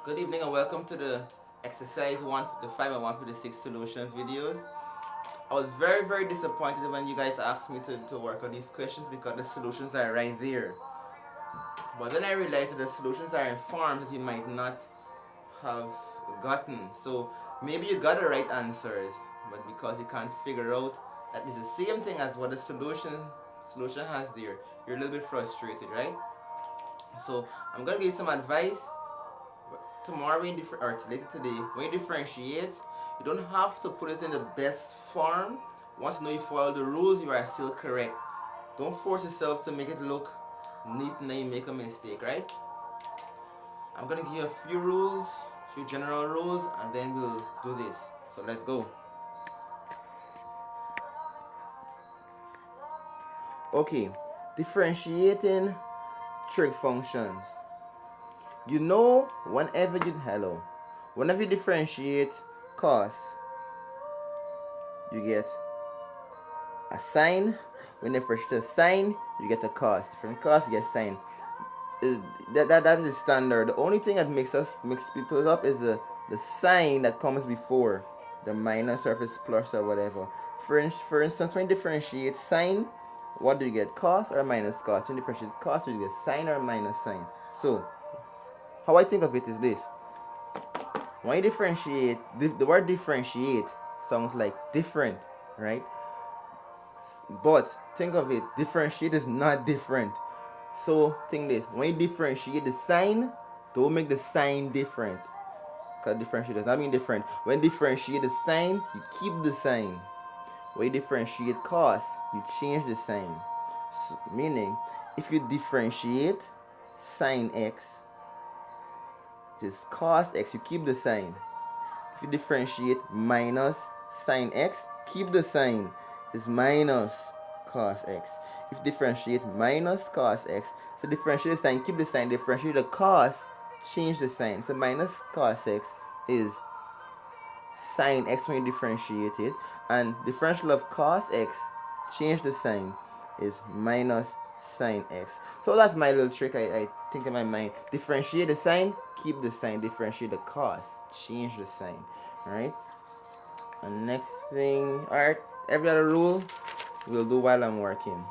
Good evening and welcome to the exercise 155 and 156 solution videos. I was very disappointed when you guys asked me to work on these questions because the solutions are right there. But then I realized that the solutions are in forms that you might not have gotten. So maybe you got the right answers, but because you can't figure out that it's the same thing as what the solution has there, you're a little bit frustrated, right? So I'm gonna give you some advice tomorrow or later today. When you differentiate, you don't have to put it in the best form. Once you know you follow the rules, you are still correct. Don't force yourself to make it look neat and then you make a mistake, right? I'm gonna give you a few rules, few general rules, and then we'll do this. So let's go. Okay, differentiating trig functions. You know, whenever you differentiate cos, you get a sine. When you differentiate a sine, you get a cos. Different cos, you get sine. That is standard. The only thing that makes people up is the sign that comes before the minus or if it's plus or whatever. For instance, when you differentiate sine, what do you get? Cos or minus cos? When you differentiate cos, you get sine or minus sine. So how I think of it is this: when you differentiate, the word differentiate sounds like different, right? But think of it, differentiate is not different. So think this: when you differentiate the sign, don't make the sign different. Because differentiate does not mean different. When you differentiate the sign, you keep the sign. When you differentiate cos, you change the sign. So, meaning, if you differentiate sine x, it is cos x, you keep the sign. If you differentiate minus sine x, keep the sign. It's minus cos x. If you differentiate minus cos x, so differentiate the sign, keep the sign. Differentiate the cos, change the sign. So minus cos x is sine x when you differentiate it, and differential of cos x, change the sign, is minus sine x. So that's my little trick I think in my mind. Differentiate the sign, keep the sign. Differentiate the cos, change the sign. Alright? And next thing, alright, every other rule we'll do while I'm working.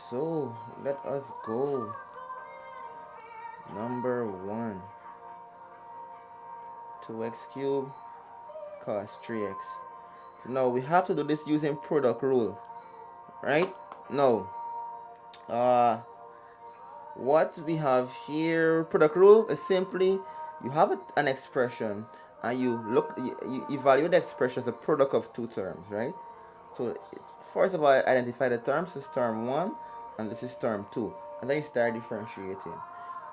So let us go. Number 1, 2x cubed cos 3x. Now we have to do this using product rule, right? Now, what we have here, product rule is simply you have an expression and you evaluate the expression as a product of two terms, right? So first of all, identify the terms. This is term 1 and this is term 2, and then you start differentiating.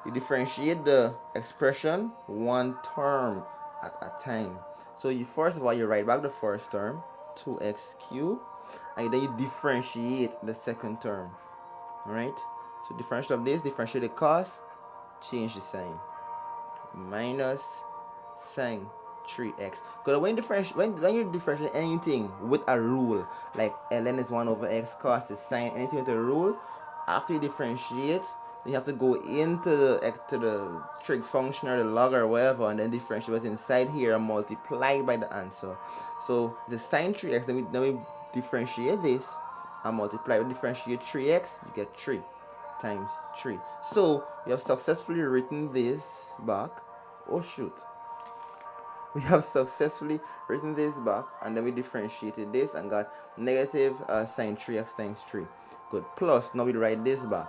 You differentiate the expression one term at a time. So you first of all, you write back the first term, 2x cubed, and then you differentiate the second term. Alright? So differentiate of this, differentiate the cos, change the sign. Minus sine 3x. Because when you differentiate anything with a rule, like ln is 1 over x, cos is sine, anything with a rule, after you differentiate, you have to go into the trig function or the log or whatever, and then differentiate what's inside here and multiply by the answer. So the sine 3x, then we differentiate this and multiply. We differentiate 3x, you get 3 times 3. So we have successfully written this back. Oh shoot. We have successfully written this back, and then we differentiated this and got negative sine 3x times 3. Good. Plus, now we write this back.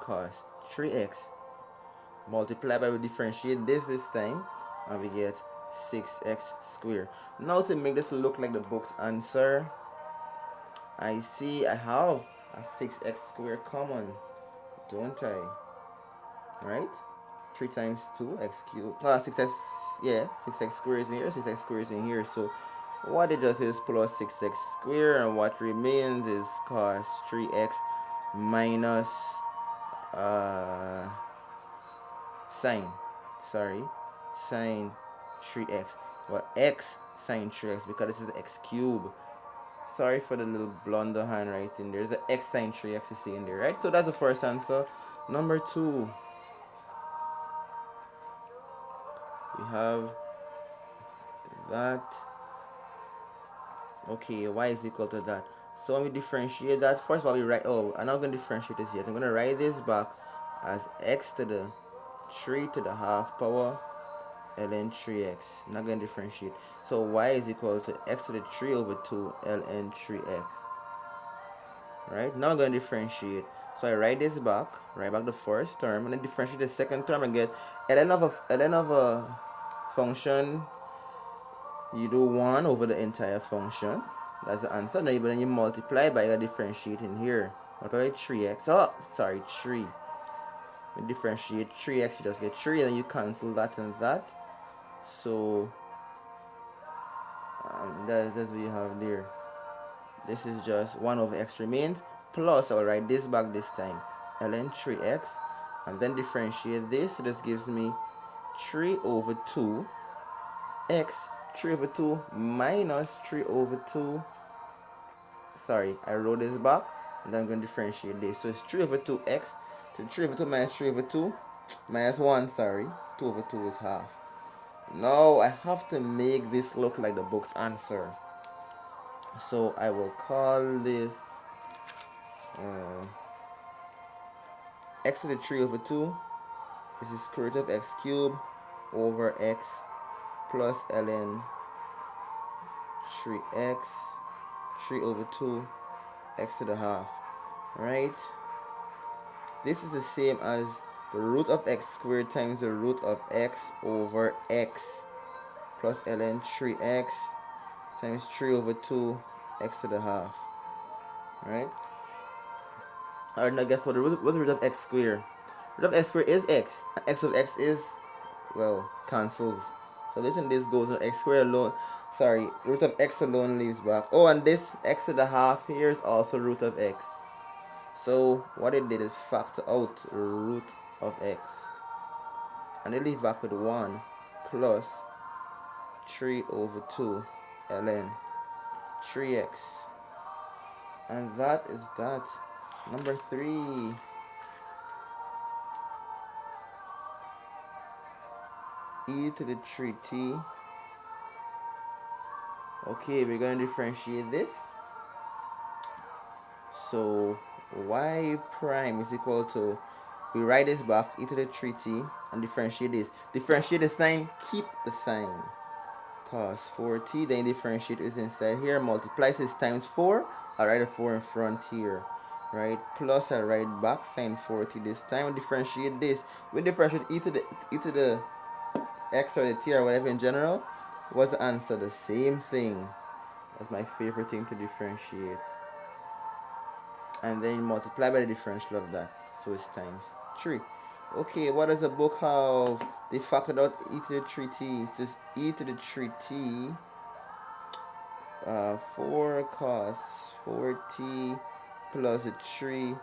Cos 3x multiply by, we differentiate this time, and we get 6x squared. Now to make this look like the book's answer, I see I have a 6x squared common, don't I? Right? 3 times 2 x cubed plus 6x, yeah, 6x squared is in here, 6x squared is in here. So what it does is plus 6x squared, and what remains is cos 3x minus sine 3x, well, x sine 3x, because this is x cubed. Sorry for the little blunder handwriting. There's an x sine 3x you see in there, right? So that's the first answer. Number 2, we have that. Okay, y is equal to that. So when we differentiate that, first of all we write, oh, I'm not going to differentiate this yet. I'm going to write this back as x to the 3 to the half power ln 3x. I'm not going to differentiate. So y is equal to x to the 3 over 2 ln 3x. Right, now I'm going to differentiate. So I write this back, write back the first term, and then differentiate the second term and get ln of a function. You do 1 over the entire function. That's the answer. Now then you multiply by a differentiating here. Multiply by 3x. Oh, sorry, 3. You differentiate 3x, you just get 3, and then you cancel that and that. So that's what you have there. This is just 1 over x remains. Plus, I'll write this back this time. ln 3x. And then differentiate this. So this gives me 3 over 2 x. 3 over 2 minus 3 over 2. Sorry, I wrote this back, and then I'm going to differentiate this. So it's 3 over 2x. So 3 over 2 minus 3 over 2 minus 1, sorry. 2 over 2 is half. Now I have to make this look like the book's answer. So I will call this x to the 3 over 2. This is square root of x cubed over x plus ln 3x, 3 over 2, x to the half. Right? This is the same as the root of x squared times the root of x over x plus ln 3x times 3 over 2 x to the half. Right? Alright, now guess what? What's the root of x squared? Root of x squared is x. And x of x is, well, cancels. So this and this goes on x squared alone. Sorry, root of x alone leaves back. Oh, and this x to the half here is also root of x. So what it did is factor out root of x. And they leave back with 1 plus 3 over 2 ln 3x. And that is that. Number 3. E to the 3t. Okay, we're going to differentiate this. So y prime is equal to, we write this back, e to the 3t, and differentiate this. Differentiate the sign, keep the sign. Cos 4t, then differentiate is inside here, multiply this times 4. I'll write a 4 in front here. Right? Plus I write back sine 4t this time, and differentiate this. We differentiate e to the x or the t or whatever in general. What's the answer? The same thing. That's my favorite thing to differentiate. And then multiply by the differential of that. So it's times 3. Okay, what does the book have? They factored out e to the 3t. It's just e to the 3t. 4 cos 4t plus a 3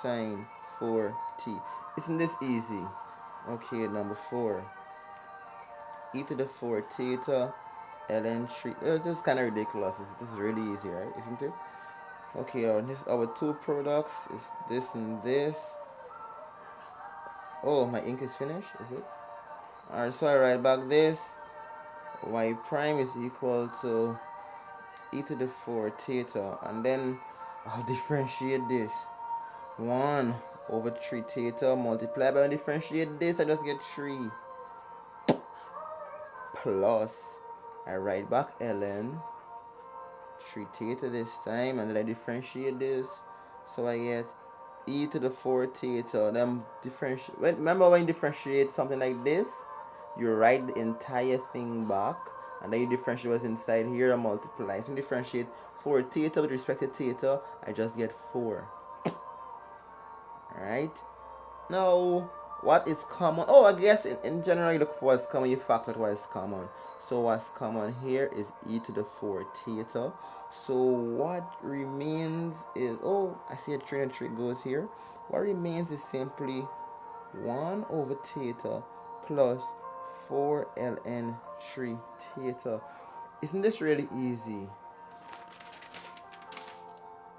sine 4t. Isn't this easy? Okay, number 4. E to the 4 theta ln 3. This is kind of ridiculous. This is really easy, right? Isn't it? Okay, this our two products is this and this. Oh, my ink is finished, is it? Alright, so I write back this. Y prime is equal to e to the 4 theta, and then I'll differentiate this. 1 over 3 theta multiply by, differentiate this, I just get 3 plus, I write back ln 3 theta this time, and then I differentiate this, so I get e to the 4 theta. Then differentiate. Remember, when you differentiate something like this, you write the entire thing back, and then you differentiate what's inside here and multiply. So you differentiate 4 theta with respect to theta, I just get 4. Alright? Now, what is common? Oh, I guess in general you look for what's common, you factor out what is common. So what's common here is e to the 4 theta. So what remains is, oh, I see a 3 and 3 goes here. What remains is simply 1 over theta plus 4 ln 3 theta. Isn't this really easy?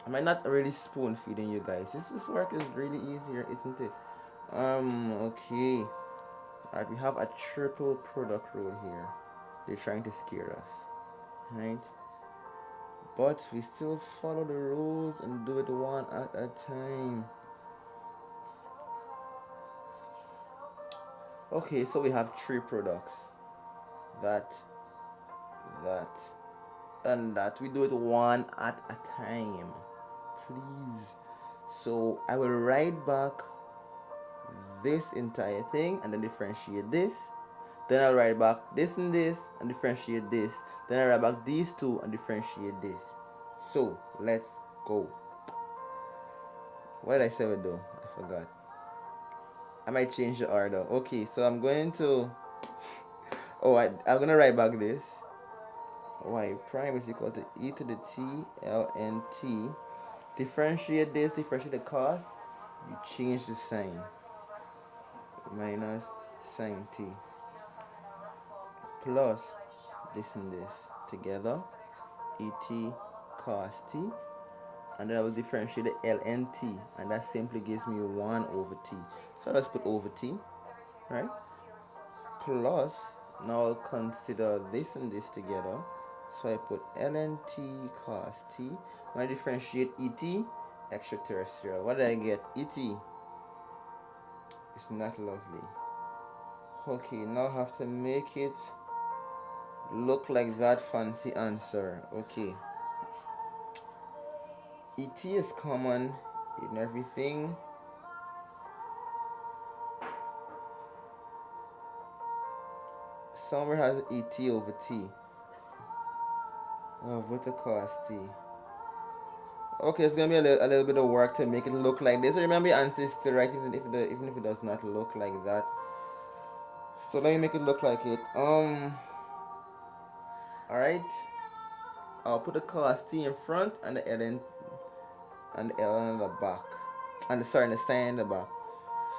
Am I not really spoon feeding you guys? This work is really easier, isn't it? Okay. Alright, we have a triple product rule here. They're trying to scare us, right? But we still follow the rules and do it one at a time. Okay, so we have three products. That, that, and that. We do it one at a time, please. So I will write back this entire thing and then differentiate this. Then I'll write back this and differentiate this. Then I write back these two and differentiate this. So let's go. What did I say we do? I forgot. I might change the order. Okay, so I'm going to. Oh, I'm gonna write back this. Y prime is equal to e to the t ln t. Differentiate this, differentiate the cost. You change the sign. Minus sine t plus this and this together. Et cos t. And then I will differentiate the ln t, and that simply gives me 1 over t. So let's put over t, right? Plus, now I'll consider this and this together. So I put ln t cos t. When I differentiate et, extraterrestrial. What did I get? Et. It's not lovely. Okay, now I have to make it look like that fancy answer. Okay. Et is common in everything. Somewhere has et over t. Oh, with the cos t. Okay, it's gonna be a little bit of work to make it look like this. Remember, your answer is still right, even if it does not look like that. So let me make it look like it. All right. I'll put the cos t in front and the ln and the ln in the back, and the sign in the back.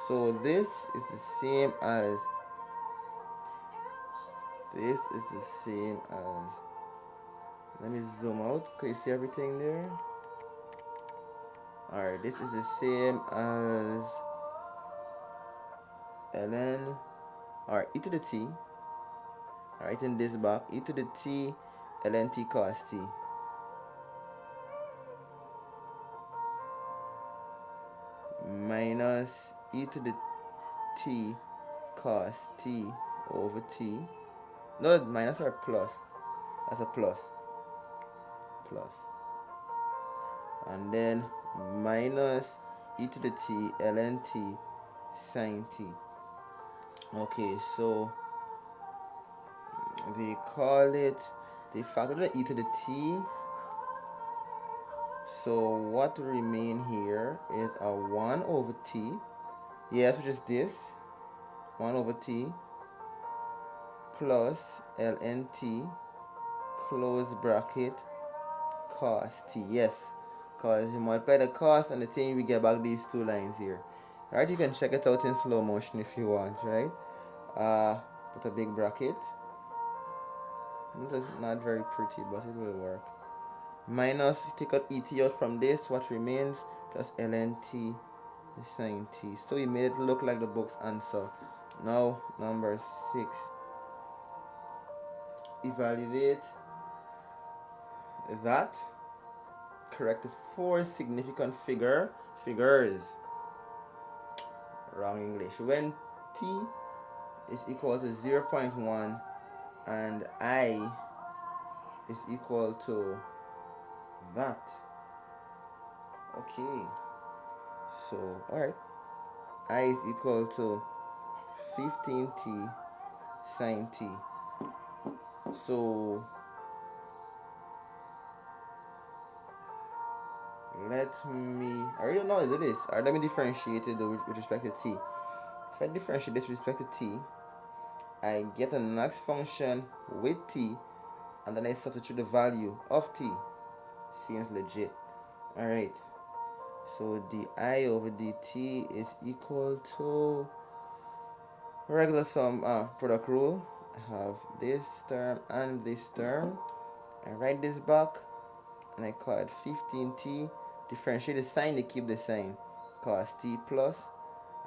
So this is the same as. This is the same as. Let me zoom out. Can you see everything there? Alright, this is the same as ln, or e to the t. Alright, in this box, e to the t ln t cos t. Minus e to the t cos t over t. No, minus or plus. That's a plus. Plus. And then minus e to the t ln t sine t. Okay, so they call it, they factor the e to the t. So what remain here is a 1 over t. Yes, which is this. 1 over t plus ln t close bracket cos t. Yes, because you multiply the cost and the thing, we get back these two lines here. Alright, you can check it out in slow motion if you want, right? Put a big bracket. It's not very pretty, but it will work. Minus, take out et out from this, what remains, plus ln t sine t. So you made it look like the book's answer. Now, number 6. Evaluate that. Correct the 4 significant figures. Wrong English. When t is equal to 0.1 and I is equal to that. Okay. So, alright. I is equal to 15t sine t. So, let me, I already know how to do this. Alright, let me differentiate it with respect to t. If I differentiate this with respect to t, I get a next function with t, and then I substitute the value of t. Seems legit. Alright, so di over dt is equal to regular sum product rule. I have this term and this term. I write this back and I call it 15t. Differentiate the sign to keep the sign. Cos t plus.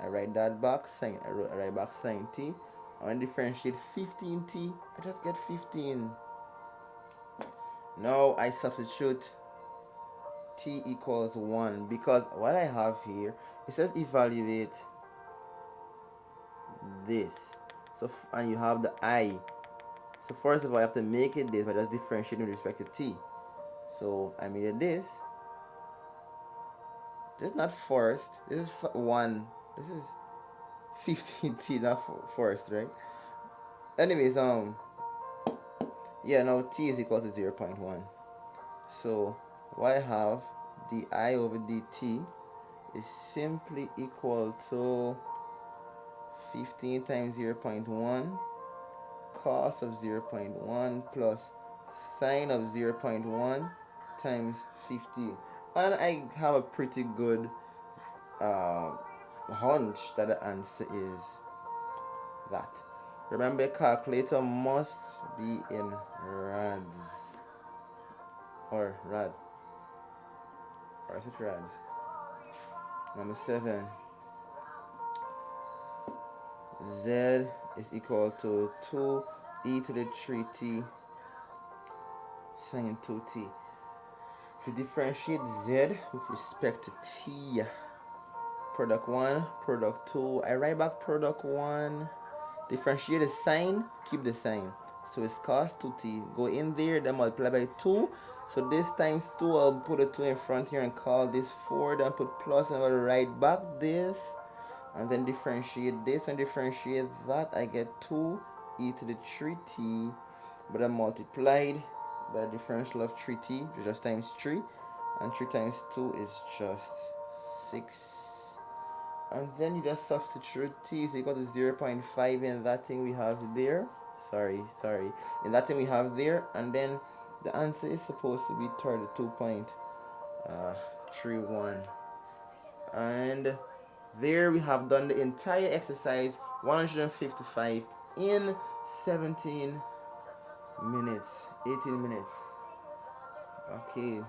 I write that back, I write back sine t I want to differentiate 15t. I just get 15. Now I substitute t equals 1 because what I have here, it says evaluate this. So and you have the I. So first of all, I have to make it this by just differentiating with respect to t. So I made it this. This is not first. This is 1. This is 15t, not first, right? Anyways, yeah, now t is equal to 0 0.1. So what I have, di over dt is simply equal to 15 times 0 0.1 cos of 0 0.1 plus sine of 0 0.1 times 50. And I have a pretty good uh, hunch that the answer is that. Remember, calculator must be in rads or rad, or is it rads? Number 7. Z is equal to 2e to the 3t sine 2t. To differentiate z with respect to t, product 1, product 2, I write back product 1, differentiate the sign, keep the sign. So it's cos 2t, go in there, then multiply by 2. So this times 2, I'll put a 2 in front here and call this 4, then put plus and I'll write back this. And then differentiate this and differentiate that, I get 2e to the 3t, but I multiplied by the differential of 3t, which is just times 3, and 3 times 2 is just 6. And then you just substitute t is equal to 0 0.5 in that thing we have there. Sorry. In that thing we have there, and then the answer is supposed to be 32.31. And there we have done the entire exercise 155 in 17 minutes, 18 minutes. Okay.